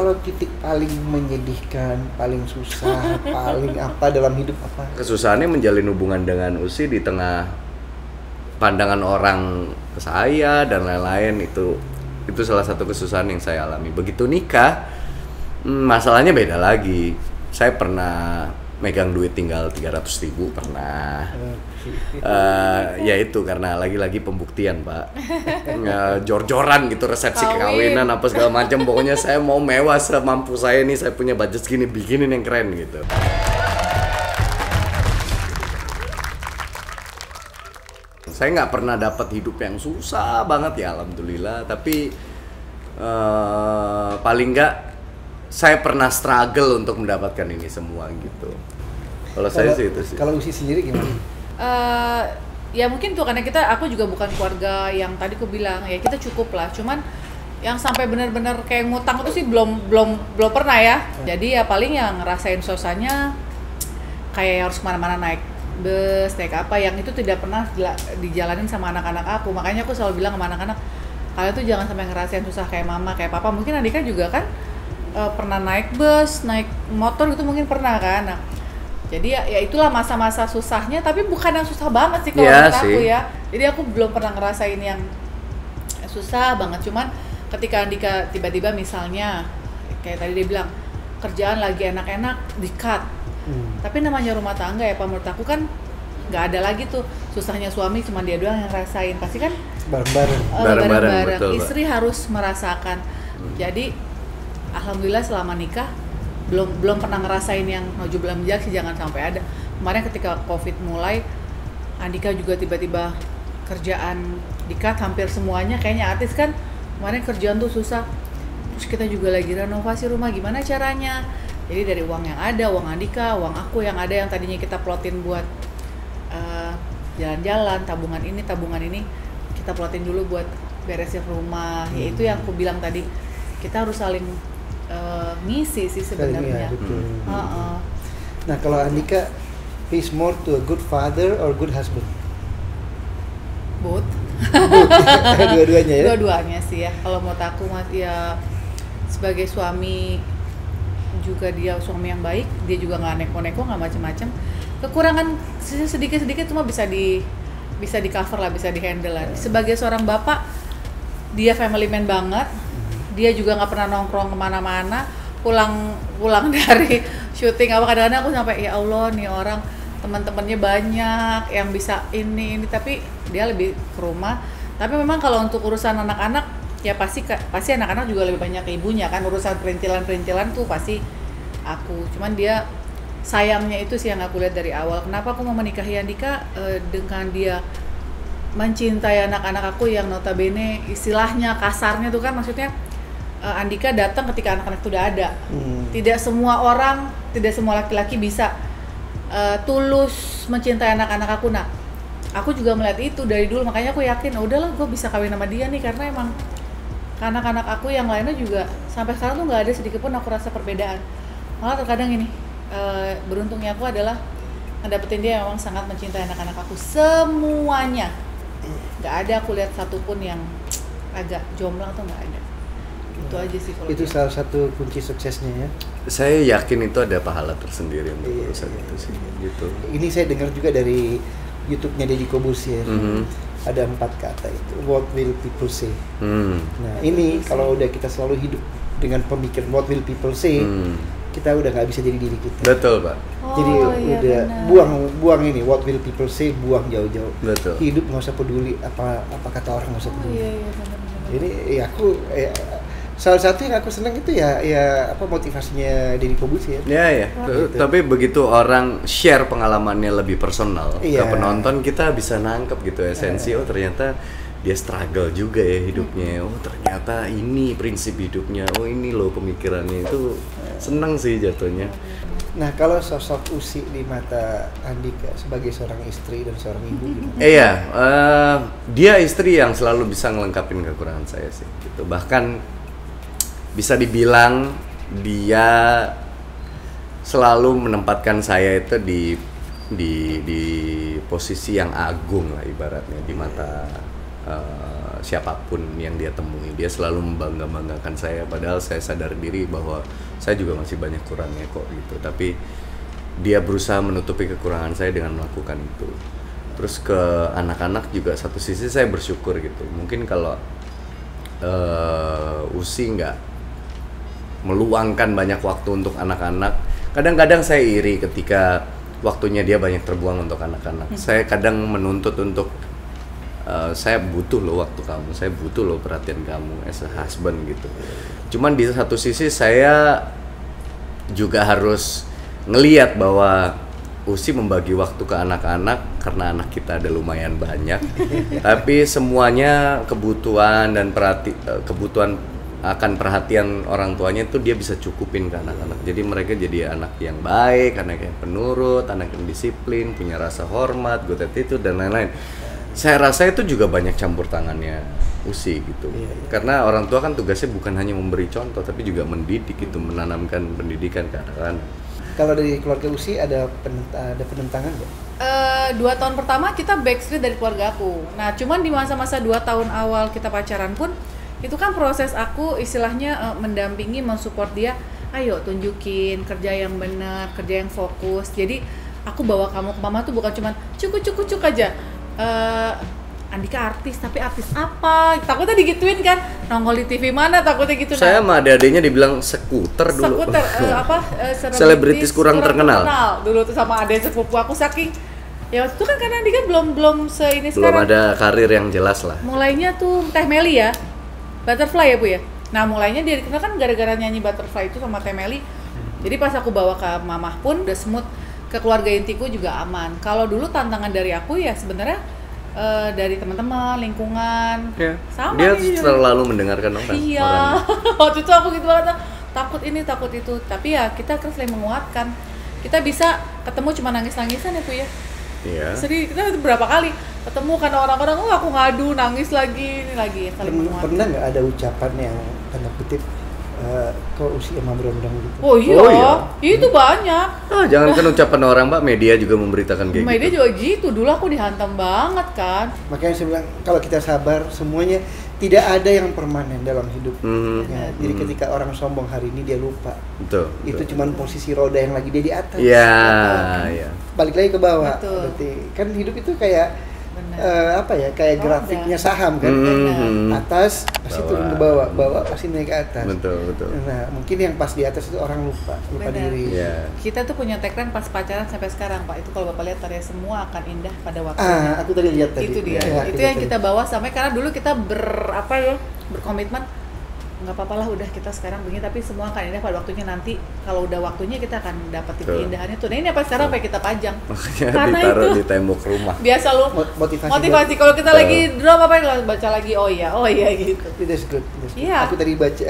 Kalau titik paling menyedihkan, paling susah, paling apa dalam hidup apa? Kesusahannya menjalin hubungan dengan Usi di tengah pandangan orang ke saya dan lain-lain, itu salah satu kesusahan yang saya alami. Begitu nikah, masalahnya beda lagi. Saya pernah megang duit tinggal 300.000 pernah. Ya itu karena lagi-lagi pembuktian, Pak. Jor-joran gitu, resepsi kekawinan apa segala macam. Pokoknya saya mau mewah semampu saya nih, saya punya budget segini, bikinin yang keren gitu. Saya nggak pernah dapat hidup yang susah banget ya, alhamdulillah. Tapi paling nggak saya pernah struggle untuk mendapatkan ini semua gitu. Kalau saya sih itu sih. Kalau Usi sendiri gimana? Ya mungkin tuh karena aku juga bukan keluarga yang tadi aku bilang ya, kita cukup lah. Cuman yang sampai benar-benar kayak ngutang itu sih belum pernah ya. Jadi ya paling yang ngerasain susahnya kayak harus kemana-mana naik bus, naik apa, yang itu tidak pernah dijalanin sama anak-anak aku. Makanya aku selalu bilang sama anak-anak, kalian tuh jangan sampai ngerasain susah kayak mama, kayak papa. Mungkin Andika juga kan pernah naik bus, naik motor gitu mungkin pernah kan. Nah, jadi ya itulah masa-masa susahnya, tapi bukan yang susah banget sih kalau menurut aku ya. Jadi aku belum pernah ngerasain yang susah banget. Cuman ketika Andika tiba-tiba misalnya kayak tadi dia bilang kerjaan lagi enak-enak di-cut. Tapi namanya rumah tangga ya Pak, menurut aku kan nggak ada lagi tuh susahnya suami cuma dia doang yang ngerasain. Pasti kan bareng-bareng. Istri harus merasakan. Jadi alhamdulillah selama nikah belum pernah ngerasain yang nauzubillah min dzalik sih, jangan sampai ada. Kemarin ketika Covid mulai, Andika juga tiba-tiba kerjaan di-cut hampir semuanya, kayaknya artis kan kemarin kerjaan tuh susah. Terus kita juga lagi renovasi rumah, gimana caranya? Jadi dari uang yang ada, uang Andika, uang aku yang ada yang tadinya kita plotin buat jalan-jalan, tabungan ini kita plotin dulu buat beresin rumah. Ya itu yang aku bilang tadi, kita harus saling ngisi sih sebenarnya. Nah kalau Andika, he's more to a good father or good husband? Both. Dua-duanya ya? Dua-duanya sih ya. Kalau menurut aku ya sebagai suami juga, dia suami yang baik, dia juga nggak neko-neko, nggak macem-macem. Kekurangan sedikit-sedikit cuma bisa di cover lah, bisa di handle lah. Sebagai seorang bapak, dia family man banget. Dia juga nggak pernah nongkrong kemana-mana, pulang dari syuting apa, kadang-kadang aku sampai ya Allah nih orang teman-temannya banyak yang bisa ini, tapi dia lebih ke rumah. Tapi memang kalau untuk urusan anak-anak ya pasti anak-anak juga lebih banyak ke ibunya kan, urusan perintilan tuh pasti aku. Cuman dia sayangnya itu sih yang aku lihat dari awal. Kenapa aku mau menikahi Andika, dengan dia mencintai anak-anak aku yang notabene istilahnya kasarnya tuh kan, maksudnya Andika datang ketika anak-anak itu udah ada. Tidak semua orang, tidak semua laki-laki bisa tulus mencintai anak-anak aku. Nah, aku juga melihat itu dari dulu, makanya aku yakin udahlah gue bisa kawin sama dia nih, karena emang anak-anak aku yang lainnya juga sampai sekarang tuh nggak ada sedikit pun aku rasa perbedaan. Malah terkadang ini beruntungnya aku adalah ngedapetin dia yang memang sangat mencintai anak-anak aku semuanya. Nggak ada aku lihat satupun yang agak jomplang tuh, nggak ada. Itu aja sih kalau itu salah satu kunci suksesnya ya. Saya yakin itu ada pahala tersendiri untuk urusan itu sih gitu. Ini saya dengar juga dari YouTube-nya Deddy Corbuzier. Ada 4 kata itu, what will people say. Nah ini kalau udah kita selalu hidup dengan pemikiran what will people say, kita udah nggak bisa jadi diri kita. Betul Pak. Jadi udah buang ini what will people say, buang jauh-jauh. Betul. Hidup nggak usah peduli apa kata orang, nggak usah peduli. benar. Jadi ya aku salah satu yang aku senang itu ya apa motivasinya Deddy Corbuzier. Ya. Tapi begitu orang share pengalamannya lebih personal ke penonton, kita bisa nangkep gitu esensi. Oh ternyata dia struggle juga ya hidupnya. Oh ternyata ini prinsip hidupnya. Oh ini loh pemikirannya, itu senang sih jatuhnya. Nah kalau sosok Usi di mata Andika sebagai seorang istri dan seorang ibu gimana? Dia istri yang selalu bisa ngelengkapin kekurangan saya sih. Gitu. Bahkan bisa dibilang dia selalu menempatkan saya itu di posisi yang agung lah ibaratnya di mata siapapun yang dia temui. Dia selalu membanggakan saya, padahal saya sadar diri bahwa saya juga masih banyak kurangnya kok gitu. Tapi dia berusaha menutupi kekurangan saya dengan melakukan itu. Terus ke anak-anak juga satu sisi saya bersyukur gitu. Mungkin kalau Usi nggak meluangkan banyak waktu untuk anak-anak, kadang-kadang saya iri ketika waktunya dia banyak terbuang untuk anak-anak. Saya kadang menuntut untuk saya butuh loh waktu kamu, saya butuh loh perhatian kamu as a husband gitu. Cuman di satu sisi saya juga harus ngelihat bahwa Usi membagi waktu ke anak-anak karena anak kita ada lumayan banyak. Tapi semuanya kebutuhan dan kebutuhan akan perhatian orang tuanya itu dia bisa cukupin ke anak-anak. Jadi mereka jadi anak yang baik, anak yang penurut, anak yang disiplin, punya rasa hormat, good attitude dan lain-lain. Saya rasa itu juga banyak campur tangannya Usi gitu. Karena orang tua kan tugasnya bukan hanya memberi contoh tapi juga mendidik gitu, menanamkan pendidikan ke anak-anak. Kalau dari keluarga Usi ada penentangan nggak? 2 tahun pertama kita backstreet dari keluarga aku. Nah, cuman di masa-masa 2 tahun awal kita pacaran pun itu kan proses aku istilahnya mendampingi, mensupport dia. Ayo tunjukin kerja yang benar, kerja yang fokus. Jadi aku bawa kamu ke mama tuh bukan cuman cuk aja. Andika artis, tapi artis apa? Takutnya digituin kan, nongol di TV mana, takutnya gitu. Saya sama adik-adiknya dibilang skuter dulu. Skuter, selebritis kurang terkenal. Dulu tuh sama adik sepupu aku saking, ya waktu itu kan karena Andika belum seini belum sekarang. ada karir yang jelas lah. Mulainya tuh Teh Meli ya, Butterfly ya Bu ya. Nah mulainya dia dikenal kan gara-gara nyanyi Butterfly itu sama Teh Meli. Jadi pas aku bawa ke mamah pun udah smooth, ke keluarga intiku juga aman. Kalau dulu tantangan dari aku ya sebenarnya dari teman-teman, lingkungan, sama dia nih, selalu mendengarkan orang. Iya, waktu itu aku gitu banget, takut ini, takut itu. Tapi ya kita kan selalu menguatkan. Kita bisa ketemu cuma nangis-nangisan ya Bu ya. Iya. Sedih, kita berapa kali ketemu karena orang-orang, aku ngadu, nangis lagi, ini lagi. Pernah nggak ada ucapan yang tanda kutip kok Usi emang berondong gitu? Oh iya, itu banyak. Jangankan ucapan orang Mbak, media juga memberitakan kayak media gitu. juga gitu, dulu aku dihantam banget kan. Makanya saya bilang kalau kita sabar semuanya tidak ada yang permanen dalam hidup. Jadi ketika orang sombong hari ini dia lupa. Betul. Itu cuman posisi roda yang lagi dia di atas. Iya. Balik lagi ke bawah. Betul. Berarti kan hidup itu kayak kayak grafiknya saham kan. Atas pasti turun ke bawah, bawah pasti naik ke atas. Betul. Nah, mungkin yang pas di atas itu orang lupa diri. Yeah. Kita tuh punya tagline pas pacaran sampai sekarang Pak. Itu kalau Bapak lihat ya, semua akan indah pada waktunya. Aku tadi lihat tadi. Itu dia. Ya, itu yang kita bawa sampai karena dulu kita berkomitmen nggak apa-apa lah udah kita sekarang begini, tapi semua akan indah pada waktunya. Nanti kalau udah waktunya kita akan dapetin keindahannya tuh. Nah ini apa sekarang sampai kita pajang karena ditaruh itu di tembok rumah biasa lu motivasi kalau kita lagi drop apa yang baca lagi oh iya gitu. That's good. Iya. Aku tadi baca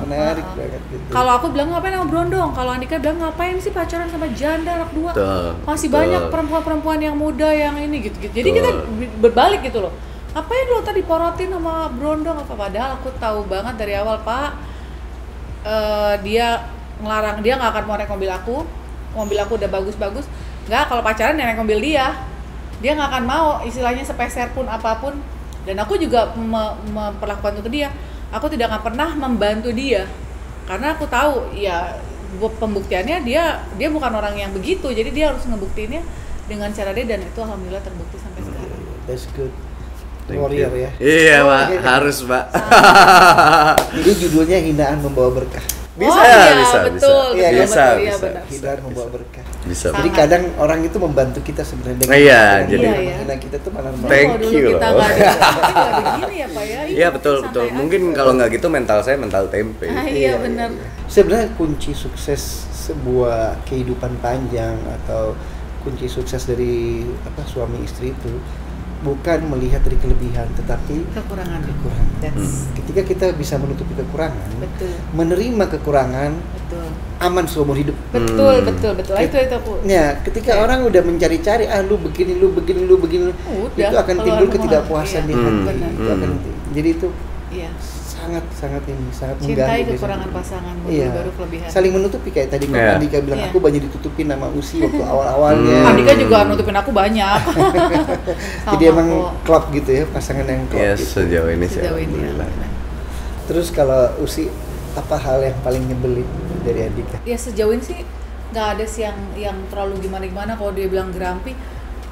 menarik banget gitu. Kalau aku bilang ngapain sama Brondong, kalau Andika bilang ngapain sih pacaran sama janda anak 2, masih banyak perempuan-perempuan yang muda yang ini gitu. Jadi kita berbalik gitu loh. Apa yang lo tadi porotin sama Brondong apa? Padahal aku tahu banget dari awal Pak, dia ngelarang, dia nggak akan mau naik mobil aku udah bagus-bagus, nggak, kalau pacaran ya naik mobil dia nggak akan mau, istilahnya sepeser pun apapun. Dan aku juga memperlakukan itu ke dia, aku tidak akan pernah membantu dia karena aku tahu ya pembuktiannya dia bukan orang yang begitu, jadi dia harus ngebuktiinnya dengan cara dia, dan itu alhamdulillah terbukti sampai sekarang. That's good. Warrior ya. Iya Pak, harus Pak. Jadi judulnya hinaan membawa berkah. Bisa. Betul. Hinaan membawa berkah. Bisa. Jadi kadang orang itu membantu kita sebenarnya dengan jadi menghina kita tuh malah thank you kita loh. Begini ya Pak ya. Iya betul. Mungkin kalau nggak gitu mental saya mental tempe. Iya benar. Sebenarnya kunci sukses sebuah kehidupan panjang atau kunci sukses dari suami istri itu bukan melihat dari kelebihan, tetapi kekurangan. Ketika kita bisa menutupi kekurangan, menerima kekurangan, aman seumur hidup. Betul. Itu aku. Ya, ketika orang udah mencari-cari, lu begini, itu akan timbul ketidakpuasan di hati. Jadi itu sangat Cintai mengganggu kekurangan biasanya. pasangan, Iya. baru kelebihan. Saling menutupi kayak tadi Iya. Andika bilang, Iya. aku banyak ditutupin nama Usi waktu awal-awalnya. Andika juga nutupin aku banyak. Jadi Sama emang aku. klop gitu ya, pasangan yang klop Ya gitu. sejauh ini sih. Sejauh ini ya. alhamdulillah. Terus kalau Usi, apa hal yang paling nyebelin dari Andika? Ya sejauh ini sih nggak ada sih yang terlalu gimana. Kalau dia bilang grumpy,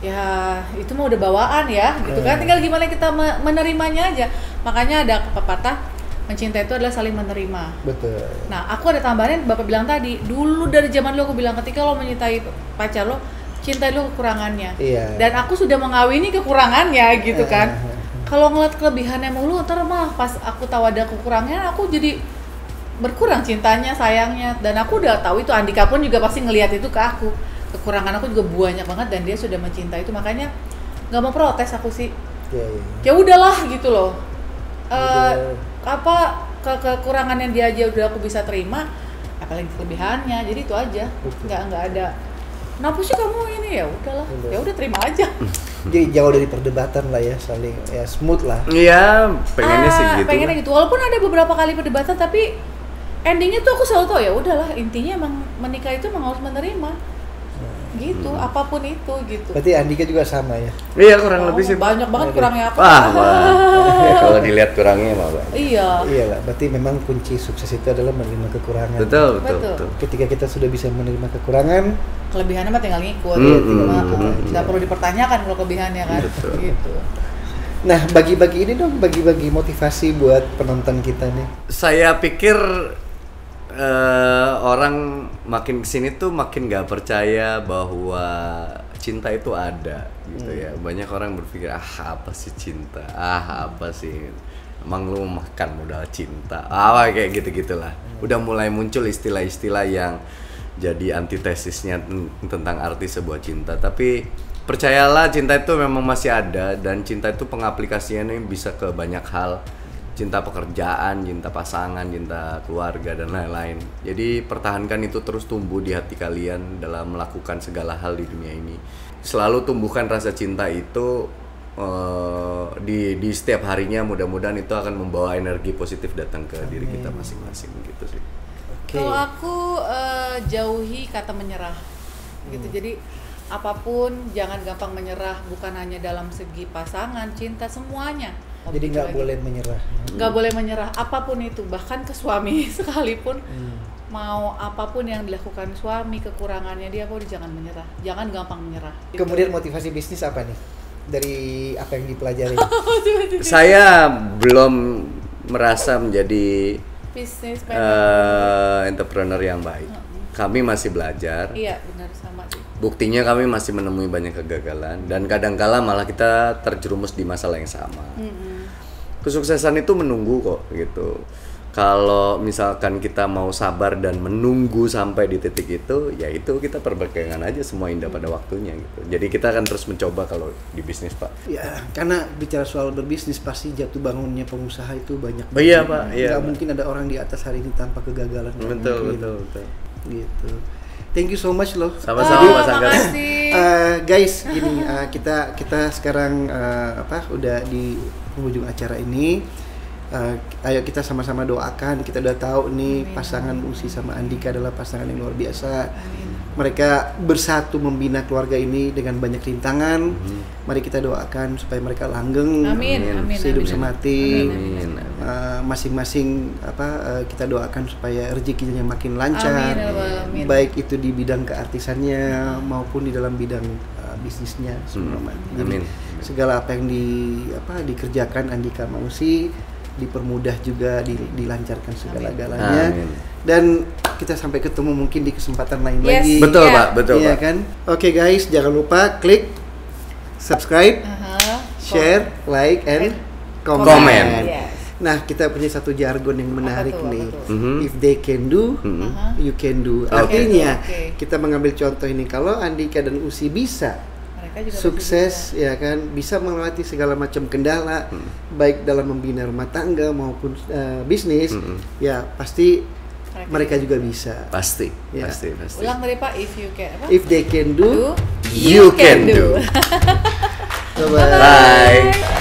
ya itu mah udah bawaan ya, gitu kan. Tinggal gimana kita menerimanya aja. Makanya ada pepatah, mencintai itu adalah saling menerima. Betul. Nah, aku ada tambahan, Bapak bilang tadi, dulu dari zaman dulu aku bilang ketika lo mencintai pacar lo, cintai lo kekurangannya. Iya. Dan aku sudah mengawini kekurangannya gitu kan. Kalau ngeliat kelebihannya mulu, ntar mah pas aku tahu ada kekurangannya, aku jadi berkurang cintanya, sayangnya. Dan aku udah tahu itu, Andika pun juga pasti ngelihat itu ke aku. Kekurangan aku juga banyak banget dan dia sudah mencintai itu, makanya nggak mau protes aku sih. Iya. Ya udahlah gitu loh. Udah. Kekurangan yang dia aja udah aku bisa terima, apalagi kelebihannya. Jadi itu aja. Nggak ada. Kenapa sih kamu ini? Ya udahlah. Udah. Ya udah terima aja. Jadi jauh dari perdebatan lah ya, saling ya smooth lah. Iya, pengennya sih gitu. Pengennya gitu. Walaupun ada beberapa kali perdebatan, tapi endingnya tuh aku selalu tahu ya udahlah, intinya emang menikah itu emang harus menerima. Gitu, apapun itu gitu. Berarti Andika juga sama ya? Iya, kurang lebih sih. Banyak banget kurangnya apa. Ya, kalau dilihat kurangnya mah Bang. Iya. Iya lah, berarti memang kunci sukses itu adalah menerima kekurangan. Betul. Ketika kita sudah bisa menerima kekurangan, Kelebihannya mah tinggal ngikut. Nggak perlu dipertanyakan kalau kelebihannya kan. Betul. Gitu. nah bagi-bagi ini dong, bagi-bagi motivasi buat penonton kita nih. Saya pikir orang makin kesini tuh makin nggak percaya bahwa cinta itu ada gitu ya. Banyak orang berpikir apa sih cinta, apa sih, emang lu makan modal cinta, kayak gitu-gitulah. Udah mulai muncul istilah-istilah yang jadi antitesisnya tentang arti sebuah cinta. Tapi percayalah, cinta itu memang masih ada, dan cinta itu pengaplikasiannya bisa ke banyak hal. Cinta pekerjaan, cinta pasangan, cinta keluarga, dan lain-lain. Jadi pertahankan itu terus tumbuh di hati kalian dalam melakukan segala hal di dunia ini. Selalu tumbuhkan rasa cinta itu di setiap harinya. Mudah-mudahan itu akan membawa energi positif datang ke diri kita masing-masing gitu sih. Kalau aku jauhi kata menyerah gitu. Jadi apapun jangan gampang menyerah, bukan hanya dalam segi pasangan, cinta, semuanya. Jadi nggak boleh menyerah. Nggak boleh menyerah apapun itu, bahkan ke suami sekalipun. Mau apapun yang dilakukan suami, kekurangannya dia, jangan menyerah, jangan gampang menyerah. Kemudian motivasi bisnis apa nih dari apa yang dipelajari? Saya belum merasa menjadi Bisnis entrepreneur yang baik. Kami masih belajar. Iya benar, sama sih. Buktinya kami masih menemui banyak kegagalan, dan kadangkala malah kita terjerumus di masalah yang sama. Kesuksesan itu menunggu kok gitu. Kalau misalkan kita mau sabar dan menunggu sampai di titik itu, ya itu kita perbaikan aja, semua indah pada waktunya gitu. Jadi kita akan terus mencoba kalau di bisnis, Pak. Ya, karena bicara soal berbisnis pasti jatuh bangunnya pengusaha itu banyak. Iya, Pak. Iya. Nggak mungkin ada orang di atas hari ini tanpa kegagalan. Betul. Gitu. Thank you so much loh. Sama-sama, Mas Angga. Makasih. Guys, gini kita sekarang udah di penghujung acara ini. Ayo kita sama-sama doakan. Kita udah tahu nih pasangan Usi sama Andika adalah pasangan yang luar biasa. Mereka bersatu membina keluarga ini dengan banyak rintangan. Mari kita doakan supaya mereka langgeng, sehidup semati. Masing-masing kita doakan supaya rezekinya makin lancar. Amin. Baik itu di bidang keartisannya maupun di dalam bidang bisnisnya. Jadi segala apa yang dikerjakan Andika sama Usi dipermudah juga, dilancarkan segala-galanya. Dan kita sampai ketemu mungkin di kesempatan lain lagi. Betul, Pak. Betul, Iya Pak. kan? Oke guys, jangan lupa klik subscribe, share, like, and comment. Yes. Nah, kita punya satu jargon yang menarik Apa nih. tuh? If they can do, you can do. Artinya Okay. kita mengambil contoh ini, kalau Andika dan Usi bisa Mereka juga sukses, ya kan, bisa melewati segala macam kendala, baik dalam membina rumah tangga maupun bisnis, ya pasti mereka juga bisa. Pasti. Ulang dari Pak, if you can. If they can do, You can do. bye-bye. Bye.